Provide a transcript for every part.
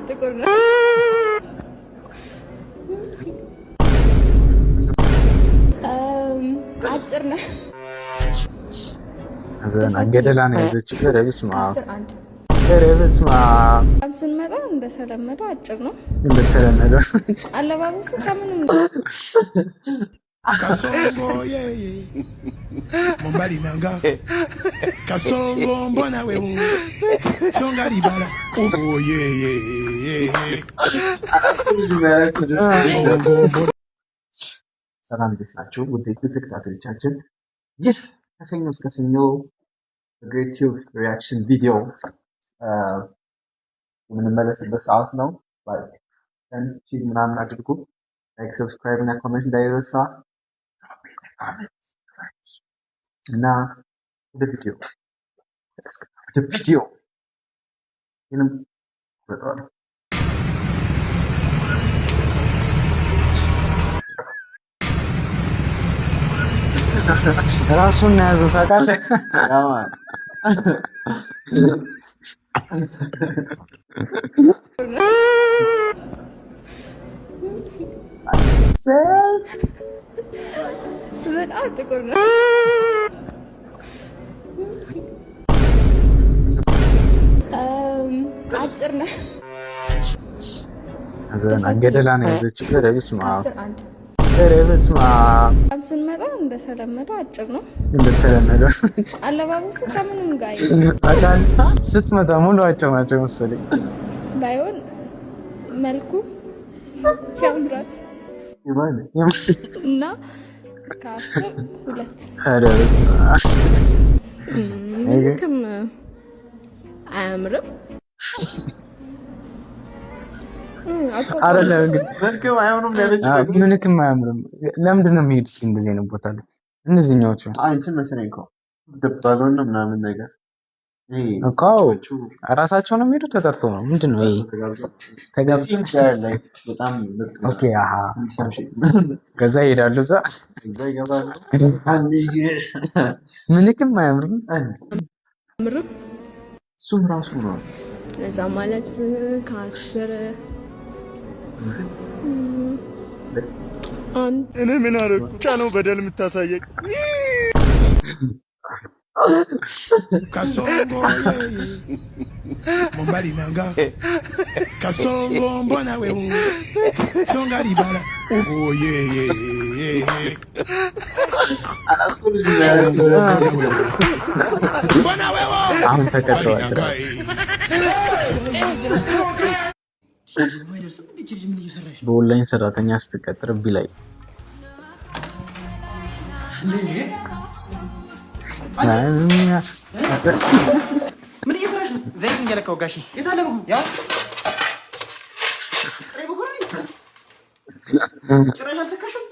ጥቁር ነው። አጭር ነው። ገደላ ነው ያዘችው። ኧረ በስመ አብ ስንመጣ እንደተለመደው አጭር ነው። እንደተለመደው አለባበሱ ከምንም Kasongo yeye Mombali nanga Kasongo mbona wewe Songa libala Oh yeye ሰላም እንዴት ናችሁ? ውድ ዩቲዩብ ተከታታዮቻችን ይህ ከሰኞ እስከ ሰኞ ዩቲዩብ ሪያክሽን ቪዲዮ የምንመለስበት ሰዓት ነው። ላይክ ምናምን አድርጉ። ላይክ ሰብስክራይብ እና ኮሜንት እንዳይረሳ እና ወደ ቪዲዮ ይህንም በጣም ራሱን ያዘው ታውቃለህ። በጣም ጥቁር ነው። አጭር ነው። ገደላ ነው ያዘችው። ኧረ በስመ አብ ኧረ በስመ አብ ስንመጣ እንደተለመደው አጭር ነው። እንደተለመደው አለባበሱ ከምንም ጋር ስትመጣ ሙሉ አጭር ናቸው መሰለኝ። ባይሆን መልኩ ያምራል እና ከአስር ሁለት ኧረ በስመ አብ ምንም አያምርም። አይደለም እንግዲህ ምንክም አያምርም። ለምንድን ነው የሚሄዱት እንደዚህ አይነት ቦታ ላይ? እነዚህኛዎቹ እንትን መሰለኝ እኮ ደባሎን ነው ምናምን ነገር እኮ እራሳቸው ነው የሚሄዱት። ተጠርቶ ነው ምንድን ነው ይሄ? ተጋብዘው ኦኬ አሃ ከዛ ይሄዳሉ። እዛ ምንክም አያምርም። እሱም ራሱ ነው እዛ ማለት ከአስር እኔ ምን አደረኩ? ብቻ ነው በደል የምታሳየቅ። Kasongo yeye Mombali nanga Kasongo mbona wewe Songa libala Oh yeye Mbona wewe አሁን ተቀጥረዋል። በኦንላይን ሰራተኛ ስትቀጥር ቢላይ ምን እየሰራሽ ነው? ዘይት እንገለከው ጋሺ የታለበው ያ ጭራሽ አልተካሽም።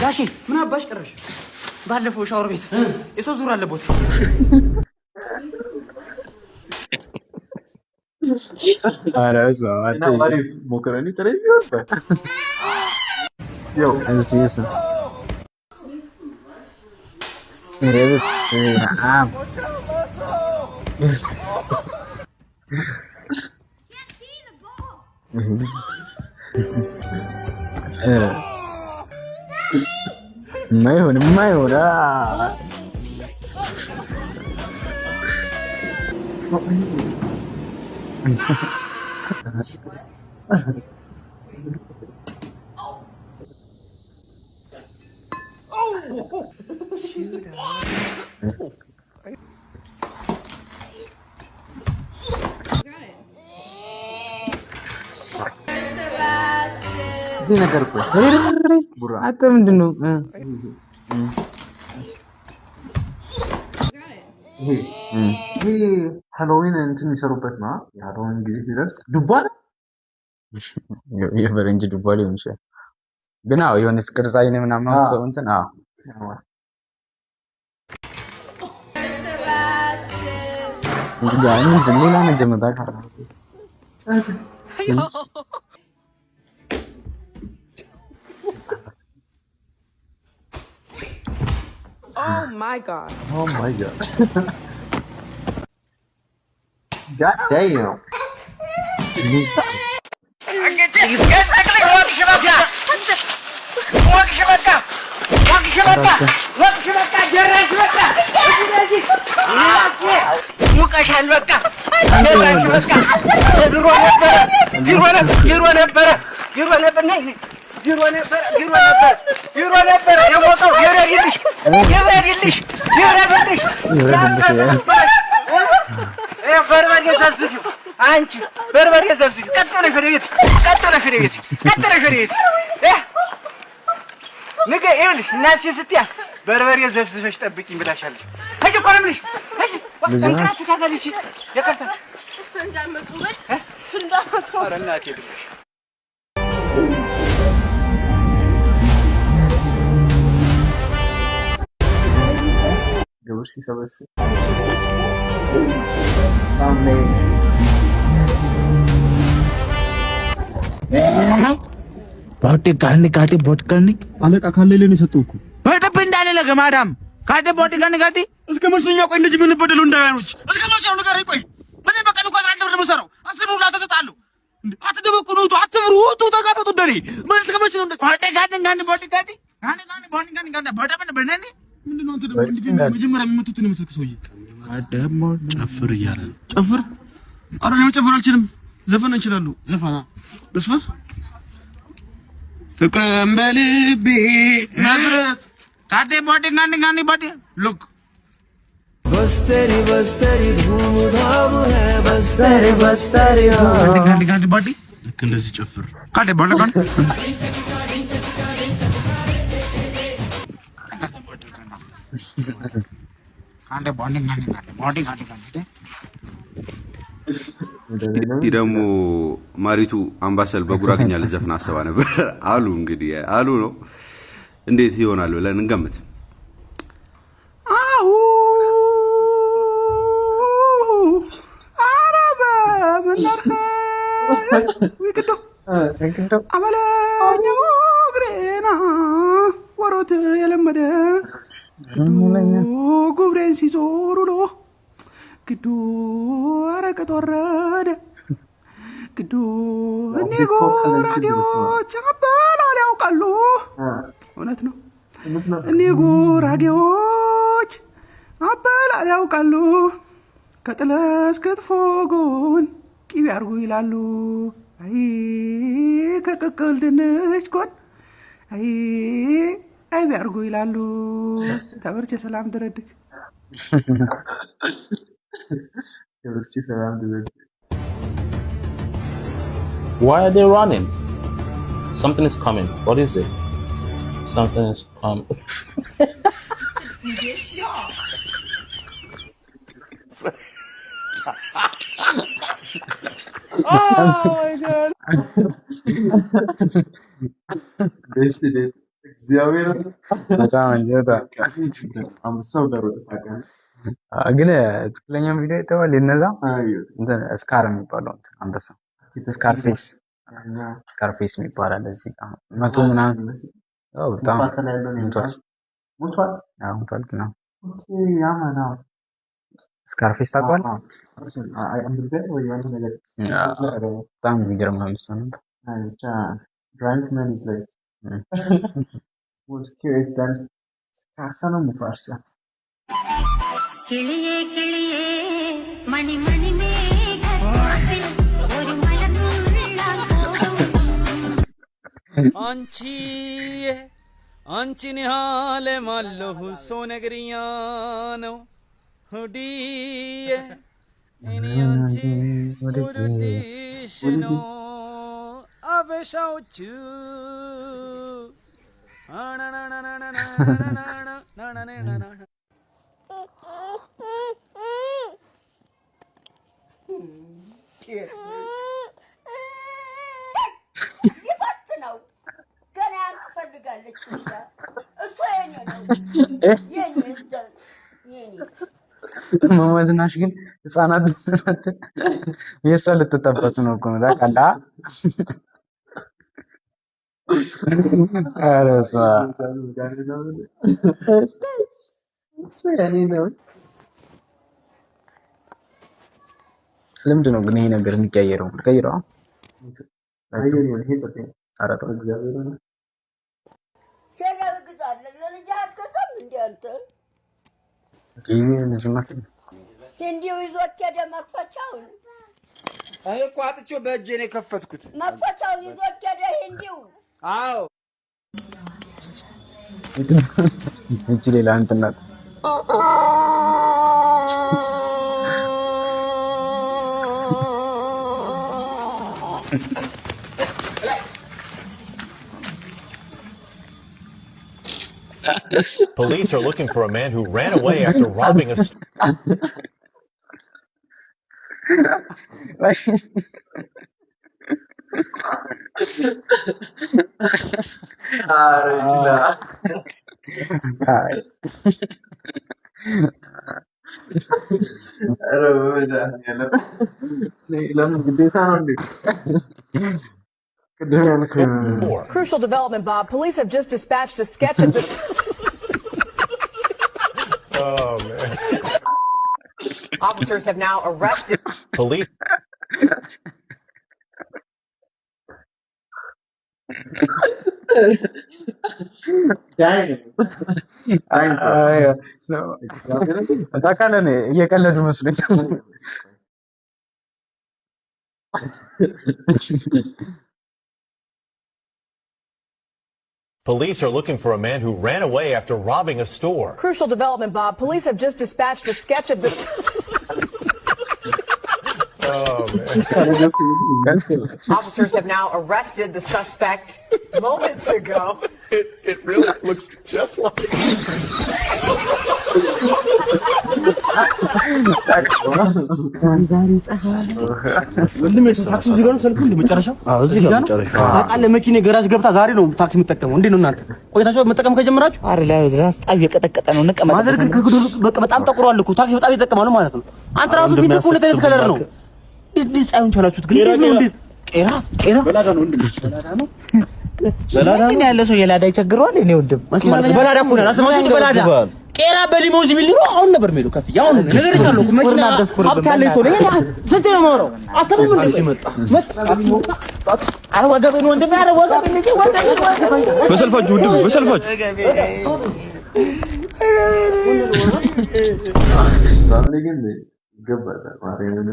ጋሺ ምን አባሽ ቀረሽ? ባለፈው ሻወር ቤት የሰው ዙር አለቦት። አራስ ሞከረኒ ተረኝ ያው እዚህ ረብስ አም ማይሆን ይሄ ነገር እኮ አንተ ምንድን ነው? ይሄ ሃሎዊን እንትን የሚሰሩበት ነው። የሃሎዊን ጊዜ ሲደርስ ዱባ ነው። የፈረንጅ ዱባ ሊሆን ይችላል። ግን አዎ የሆነች ቅርጽ አይነ ምናምን ነው እንትን አዎ ምንድን ሌላ ነገር ነው ታውቃለህ? Oh my god. Oh my god. God damn. አንቺ በርበሬ ዘብዝቢ ቀጥሎ ፍሬት ንገ ይኸውልሽ እናትሽ ስትያ በርበሬ ዘብዝበሽ ጠብቂኝ ብላሻለች። እሺ እኮ ነው የምልሽ። እሺ ወንካት ታታልሽ የቀርታ እሱ እንዳመጡበት እሱ እንዳመጡ ኧረ እናቴ ድረሽ ግብር ሲሰበስብ बोटी काटनी काटी बोट करनी አለቃ ካለ ለኔ ሰጠውኩ बेटा पिंडाले लगे मैडम काटे बोटी करनी काटी እስከ መስሎኛ ቆይ እንደዚህ ምን በደሉ እንዳያኖች እስከ መስሎ ነገር ቆይ ምን በቀን እንኳን አንድ ብር መሰራው አስሩ ላ ተሰጣሉ አትደበቁ ነው አትብሩ ተጋፈጡ ደሪ ምን እስከ መስሎ እንደ बोटी काटनी काटी बोटी काटी गाने बोटी करनी काटी बोटा बने बनने ምንድነው አንተ ደግሞ እንዴ መጀመሪያ የሚመቱት ነው መሰከ ሰውዬ አደሞ ጨፍር እያለ ጨፍር አረ ነው ጨፍር አልችልም ዘፈን እንችላለን ዘፈና ዘፈን ፍቅርም በልቤ नजर काटे बोटी करनी बोटी लुक बस्तरी धूमधाम है बस्तरी काटी बोटी ልክ እንደዚህ ጨፍር काटे बोटी करनी काटे बोटी काटी እንግዲህ ደግሞ ማሪቱ አምባሰል በጉራተኛ ልዘፍን አሰባ ነበር አሉ። እንግዲህ አሉ ነው እንዴት ይሆናል ብለን እንገምት። አው አረበ ምንርኸ ወይክዶ አመለኛው ግሬና ወሮት የለመደ ጉብሬን ሲዞሩ ነው ግዱ አረቀት ወረደ ግዱ እኔ ጉራጌዎች አበላል ያውቃሉ። እውነት ነው። እኔ ጉራጌዎች አበላል ያውቃሉ። ከጥለስ ክትፎ ጎን ቂቤ አርጉ ይላሉ። አይ ከቅቅል ድንች ጎን አይ አይቤ አርጉ ይላሉ። ተበርቼ ሰላም ድረድግ Why are they running? Something is coming. What is it? Something is coming. Oh my god. እግዚአብሔር በጣም እንጂ በጣም አምሳው ዳሩ ግን ትክክለኛው ቪዲዮ አይተዋል። የነዛ እንትን ስካር የሚባለው አንበሳ ስካርፌስ የሚባል አለ እዚህ ጋር መቶ ምናምን በጣም ሞቷል ግን ያማና ስካርፌስ ታውቀዋል? በጣም የሚገርም አንበሳ ነበር። ድራንክመን is like more scared than Hassan Mufarsa. किलिये किलिये मणि मणि में घर और मलमुल्ला አንቺ ንሃለ ማለሁ ሶነግሪያኖ ሁዲየ እኔ አንቺ ወድሽ ነው አበሻዎቹ መመዝናሽ ግን ህፃናት የሷ ልትጠበጡ ነው እኮ ነው ታውቃለህ። ኧረ እሷ ለምንድን ነው ግን ይሄ ነገር የሚቀየረው? ቀይረው አይደለም ይሄ ጽፌ አራጣ እግዚአብሔር ነው ያረጋግጣል ለልጅ አትከተም እንዴ አንተ ጊዜ ልጅነት እንዲው ይዞት ሄደ መክፈቻውን እኔ እኮ አጥቼው በእጄ ነው የከፈትኩት መክፈቻውን ይዞት ሄደ እንዲው አዎ እቺ ሌላ እንትና Police are looking for a man who ran away after robbing a Crucial development, Bob. Police have just dispatched a sketch of this. Oh, man. Officers have now arrested. Police. እየቀለዱ መስሎኝ Police are looking for a man who ran away after robbing a store. Crucial development, Bob. Police have just dispatched a sketch of this. Oh, man. Officers have now arrested the suspect moments ago. It really looks just like መኪና ገራጅ ገብታ ዛሬ ነው ታክሲ የምጠቀመው። እንዴት ነው እናንተ ቆይታችሁ መጠቀም ከጀመራችሁ? አረ ለራስ ጣብ የቀጠቀጠ ነው ነቀመ ማዘር ግን ከግዱ በቃ በጣም ጠቁሯል እኮ ታክሲ በጣም ይጠቀማሉ ማለት ነው። አንተ ራሱ ፊት እኮ ለተለየ ከለር ነው። እንዴት ሳይሆን ቻላችሁት ግን እንዴት ነው? እንዴት ቄራ በላዳ ነው እንዴ? በላዳ ነው መኪና ያለ ሰው የላዳ ይቸግረዋል። እኔ ወንድም በላዳ እኮ ነው አስማኝ በላዳ ቄራ በሊሞዚን ቢል ነው አሁን ነበር የሚሄደው ከፍ ያው ነገር ይቻላል እኮ መኪና ሀብት ያለኝ ሰው ነኝ። ስንት ነው የማወራው? አተበም እንዴ ሲመጣ አረ ወገቤን ወንድም ያረ ወገቤን እንጂ ወገቤን በሰልፋችሁ ወንድም በሰልፋችሁ ባምሌ ግን ገባታ ማርያምን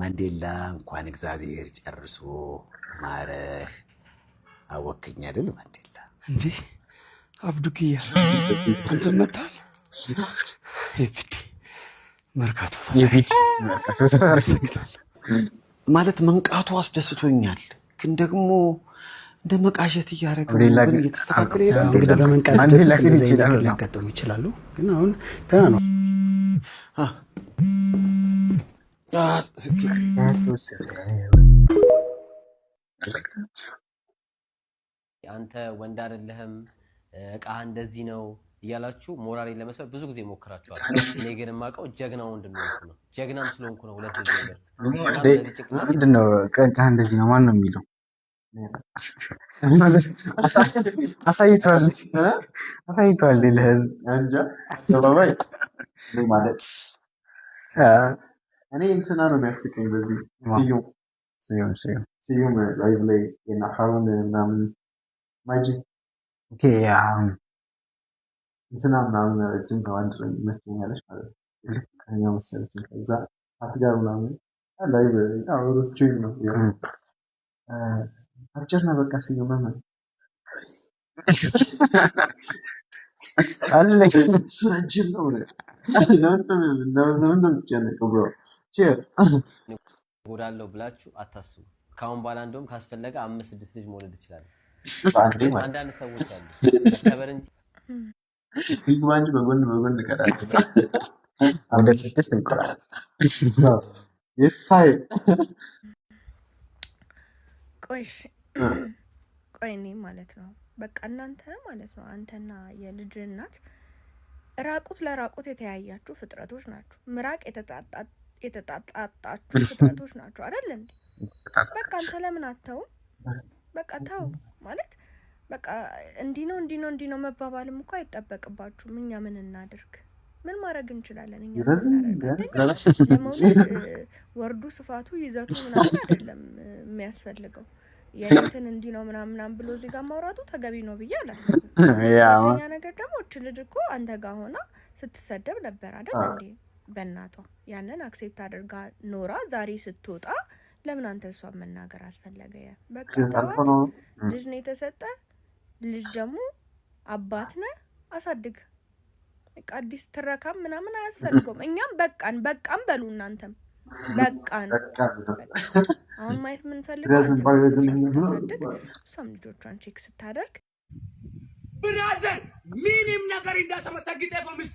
ማንዴላ እንኳን እግዚአብሔር ጨርሶ ማረህ አወከኝ አይደል ማንዴላ እንዴ አብዱኪያ አንተ መጣል ይፍዲ መርካቶ ማለት መንቃቱ አስደስቶኛል ግን ደግሞ እንደ መቃሸት እያደረገ ምን እየተስተካከለ ይላል እንግዲህ በመንቃት ማንዴላ ግን ይችላሉ ግን አሁን ደህና ነው አንተ ወንድ አይደለህም እቃ እንደዚህ ነው እያላችሁ ሞራሌን ለመስበር ብዙ ጊዜ ሞክራችኋል። እኔ ግን የማውቀው ጀግናው እንደሆንኩ ነው። ጀግናም ስለሆንኩ ነው። ሁለት ነገር ምንድነው እቃ እንደዚህ ነው ማን ነው የሚለው? አሳይቷል ለህዝብ አንጃ ተባባይ ማለት እኔ እንትና ነው የሚያስቀኝ በዚህ ስዩም ላይቭ ላይ የናሐሩን ምናምን ማጂክ እንትና ምናምን ረጅም ከዋንድ ላይ ይመስለኛለች ማለት ነው። ከኛ መሰለች ከዛ አትጋር ምናምን ላይቭ አውሮ ስትሪም ነው አጭር ነው በቃ ስዩም ማለት አለ እሱ ረጅም ነው ጎዳለው ብላችሁ አታስቡ። ካሁን በኋላ እንደውም ካስፈለገ 5-6 ልጅ መውለድ ይችላል። አንዳንድ ሰዎች አሉ ከበር እንጂ ይግባንጂ በጎን ከዳት ወደ 6 እንቆራል የሳይ ቆይ እኔ ማለት ነው በቃ እናንተ ማለት ነው አንተና የልጅ እናት ራቁት ለራቁት የተያያችሁ ፍጥረቶች ናችሁ። ምራቅ የተጣጣጣችሁ ፍጥረቶች ናችሁ አይደል እንዴ? በቃ አንተ ለምን አተው በቃ ተው ማለት በቃ እንዲህ ነው መባባልም እኮ አይጠበቅባችሁም። እኛ ምን እናድርግ? ምን ማድረግ እንችላለን? እኛ ለመውለድ ወርዱ ስፋቱ ይዘቱ ምናምን አይደለም የሚያስፈልገው የእንትን እንዲህ ነው ምናምን ብሎ እዚህ ጋር ማውራቱ ተገቢ ነው ብዬ አላስብም። ሁለተኛ ነገር ደግሞ እች ልጅ እኮ አንተ ጋር ሆና ስትሰደብ ነበር አይደል እንዴ? በእናቷ ያንን አክሴፕት አድርጋ ኖራ ዛሬ ስትወጣ ለምን አንተ እሷን መናገር አስፈለገ? በቃ ተዋት። ልጅ ነው የተሰጠ ልጅ ደግሞ አባት ነህ አሳድግ። በቃ አዲስ ትረካም ምናምን አያስፈልገውም። እኛም በቃን በሉ እናንተም በቃን። አሁን ማየት የምንፈልገው ስታሳድግ እሷም ልጆቿን ቼክ ስታደርግ ብራዘር ምንም ነገር እንዳሰመሰግጠ ፈምስ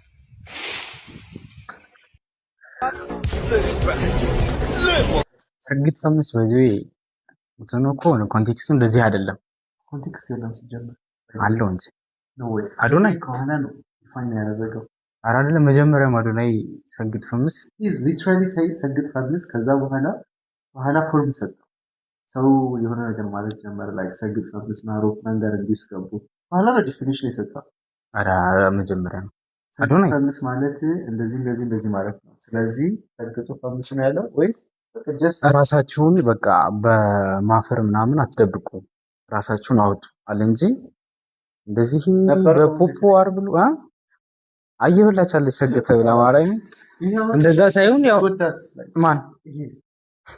ሰግጥ ፈምስ በዚህ እንትኑ እኮ ኮንቴክስቱ እንደዚህ አይደለም። ኮንቴክስት የለም ሲጀምር አለው እንጂ ነው ወይ አዶናይ ከሆነ ነው ዲፋይን ያደረገው አይደለም። መጀመሪያ አዶናይ ሰግጥ ፈምስ ኢዝ ሊትራሊ ሰግጥ ፈምስ ከዛ በኋላ ፎርም ሰጠው። ሰው የሆነ ነገር ማለት ጀመረ ላይ ሰግጥ ፈምስ እና ሮፍናን ጋር እንዲስ ገቡ። በኋላ ነው ዲፊኒሽን የሰጠው። መጀመሪያ ነው አዶናይ ፈምስ ማለት እንደዚህ ማለት ነው። ስለዚህ ሰግጡ ፈምስ ነው ያለው ወይስ ራሳችሁን በቃ በማፈር ምናምን አትደብቁ፣ ራሳችሁን አውጡ አለ እንጂ እንደዚህ በፖፖ አርብሉ አየበላቻለች ሰግጠ ብላ ማራይ እንደዛ ሳይሆን ያው ማን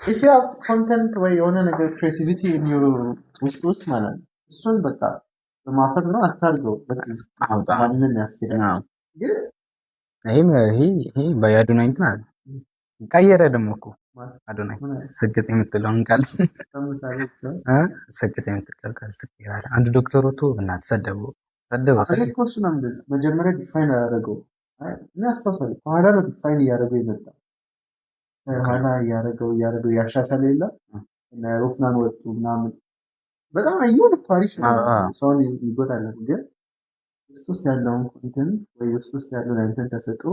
if you have content ወይ የሆነ ነገር creativity in your ውስጥ ማለት ነው እሱን በቃ በማፈር ነው አታርገው። በቃ ማንንም ያስፈልጋል። ይሄ በአዶናይ እንትን አለ ቀየረ ደግሞ እኮ አዶናይ ሰግጥ የምትለውን ቃል ሰግጥ የምትለው ቃል ትቀይራለ። አንድ ዶክተር ወጥቶ እናት ሰደቡ እሱ ነው መጀመሪያ ዲፋይን ያደረገው። እኔ አስታውሳለሁ ከኋላ ነው ዲፋይን እያደረገው የመጣ ከኋላ እያደረገው ያሻሻለ የለ እና ሮፍናን ወጡ ምናምን በጣም አይሆን እኮ አሪፍ ነው። ሰውን ይጎዳል ግን ውስጥ ያለውን ኮንተንት ወይ ውስጥ ያለውን እንትን ተሰጥቶ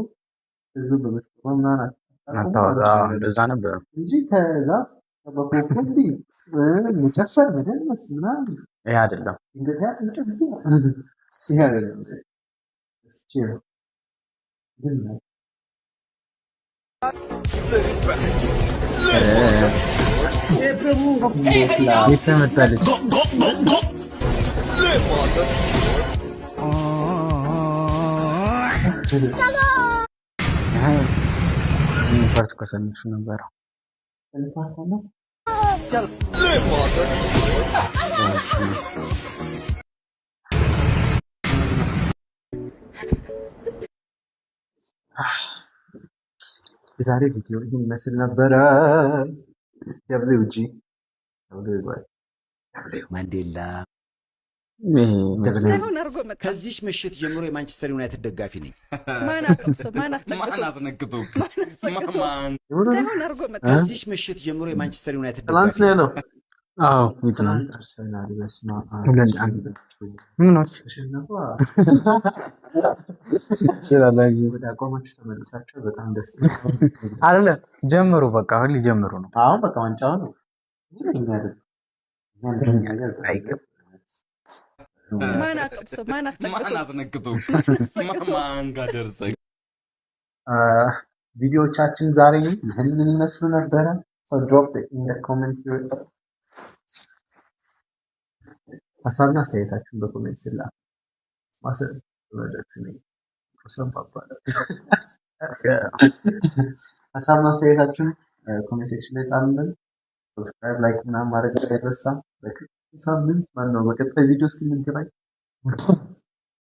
ህዝብ በመጥፎ ምናምን አታወጣ እንደዛ ነበር እንጂ ከዛፍ በኮኮምቢ ሙጨፈር በደንስ ምናምን ይሄ አይደለም። እንግዲህ ይሄ አይደለም። የተመታለች ፓርት ከሰምሽ ነበር የዛሬ ቪዲዮ ይህን ይመስል ነበረ። ማንዴላ ከዚህ ምሽት ጀምሮ የማንቸስተር ዩናይትድ ደጋፊ ነኝ። ከዚህ ምሽት ጀምሮ የማንቸስተር ዩናይትድ ደጋፊ ነው። አዎ ይጥናል ምኖች ስለላጊ ወደ አቋማችሁ ተመልሳችሁ በጣም ደስ አይደለ? ጀምሩ በቃ ሁሉ ጀምሩ ነው። አሁን በቃ ዋንጫው ነው ቪዲዮዎቻችን ዛሬ ይህንን ይመስሉ ነበረ። So drop it in the comment here. ሀሳብና አስተያየታችሁን በኮሜንት ስላ ማሰብ ሀሳብና አስተያየታችሁን ኮሜንት ሴክሽን ላይ ጣሉልን። ሰብስክራይብ ላይክ ምናምን ማድረግ አይረሳ። በሳምንት ማነው በቀጣይ ቪዲዮ እስክንገናኝ